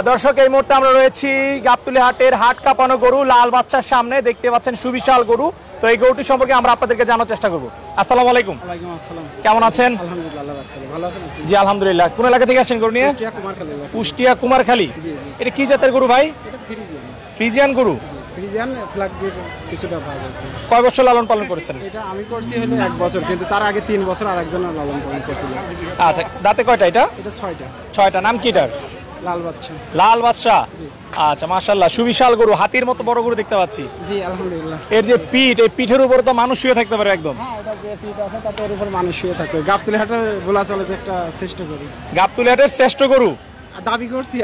দর্শক এই মুহূর্তে আমরা রয়েছি গাবতলী হাটের হাট কাঁপানো গরু লাল বাচ্চার সামনে দেখতে পাচ্ছেন সুবিশাল গরু। তো এই গরুটি সম্পর্কে আমরা আপনাদেরকে জানার চেষ্টা করব। আসসালামু আলাইকুম। ওয়ালাইকুম আসসালাম। কেমন আছেন? আলহামদুলিল্লাহ, আল্লাহ রাখছে ভালো আছেন? জি আলহামদুলিল্লাহ। কোন এলাকা থেকে আসেন গরু নিয়ে? কুষ্টিয়া কুমারখালী। কুষ্টিয়া কুমারখালী। জি জি। এটা কি জাতের গরু ভাই? এটা ফ্রিজিয়ান। ফ্রিজিয়ান গরু। ফ্রিজিয়ান ফ্ল্যাগ দিয়ে কিছুটা ভাগ আছে। কয় বছর লালন পালন করেছেন? এটা আমি করছি হলো 1 বছর, কিন্তু তার আগে 3 বছর আরেকজন লালন পালন করছিল। আচ্ছা, দাঁতে কয়টা এটা? এটা 6টা। 6টা। নাম কি এটার? লাল বাচ্চা। লাল বাদশা। জি। আচ্ছা মাশাআল্লাহ, সুবিশাল গরু, হাতির মতো বড় গরু দেখতে পাচ্ছি। জি আলহামদুলিল্লাহ। এর যে পিঠ, এই পিঠের উপরে তো মানুষ শুয়ে থাকতে পারে একদম। হ্যাঁ, এটা যে ফিট আছে তার উপর মানুষ শুয়ে থাকে। গাবতলী হাটে বলা চলে যে একটা চেষ্টা করি। গাবতলী হাটের শ্রেষ্ঠ গরু দাবি করছি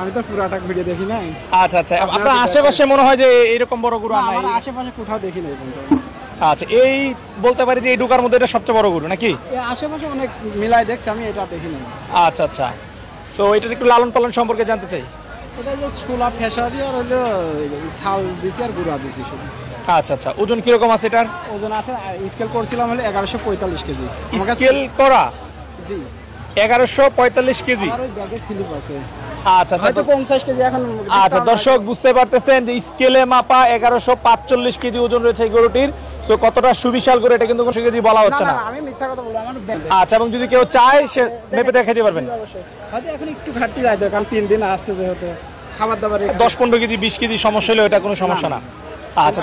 আমি তো পুরাটা ভিডিও দেখি নাই। আচ্ছা আচ্ছা, আপনার আশেপাশে মনে হয় যে এরকম বড় গরু আর নাই? আমার আশেপাশে কোথাও দেখি নাই কিন্তু। আচ্ছা, এই বলতে পারি যে এই ঢোকার মধ্যে এটা সবচেয়ে বড় গরু নাকি? এই আশেপাশে অনেক মিলাই দেখছি, আমি এটা দেখি নাই। আচ্ছা আচ্ছা, তো এটার একটু লালন পালন সম্পর্কে জানতে চাই। এটা যে ছোলা ফেসারি আর হলো ছাল দিছি আর গুঁড়া দিছি শুধু। আচ্ছা আচ্ছা, ওজন কিরকম আছে এটার? ওজন আছে, স্কেল করছিলাম হলো 1145 কেজি। স্কেল করা জি 1145 কেজি। আর ওই ব্যাগে স্লিপ আছে। আচ্ছা হয়তো আচ্ছা 50 কেজি এখন। আচ্ছা, দর্শক বুঝতে পারতেছেন যে স্কেলে মাপা 1145 কেজি ওজন রয়েছে এই গরুটির। সো কতটা সুবিশাল গরু এটা কিন্তু কোনো কেজি বলা হচ্ছে না। আমি মিথ্যা কথা বলবো, আমার আচ্ছা, এবং যদি কেউ চায় সে মেপে দেখাতে পারবেন। হয়তো এখন একটু ঘাটতি যায় তো, কারণ 3 দিন আসছে যেহেতু খাবার দাবার 10-15 কেজি 20 কেজি সমস্যা হলে এটা কোনো সমস্যা না। আচ্ছা,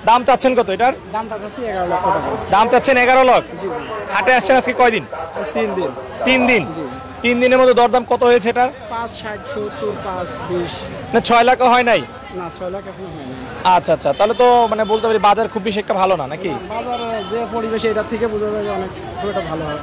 দাম চাচ্ছেন কত এটার? দামটা চাচ্ছি 11 লক্ষ টাকা। দাম চাচ্ছেন 11 লাখ। জি জি। হাটে আসছেন আজকে কয়দিন? 3 দিন। 3 দিন। জি। 3 দিনের মধ্যে দরদাম কত হয়েছে এটার? 5 60 70 5 20। না 6 লাখও হয় নাই? না 6 লাখ এখন হয় না। আচ্ছা আচ্ছা, তাহলে তো মানে বলতে পারি বাজার খুব বেশি একটা ভালো না নাকি? বাজার যে পরিবেশ এটার থেকে বোঝা যায় যে অনেক খুব একটা ভালো হয়।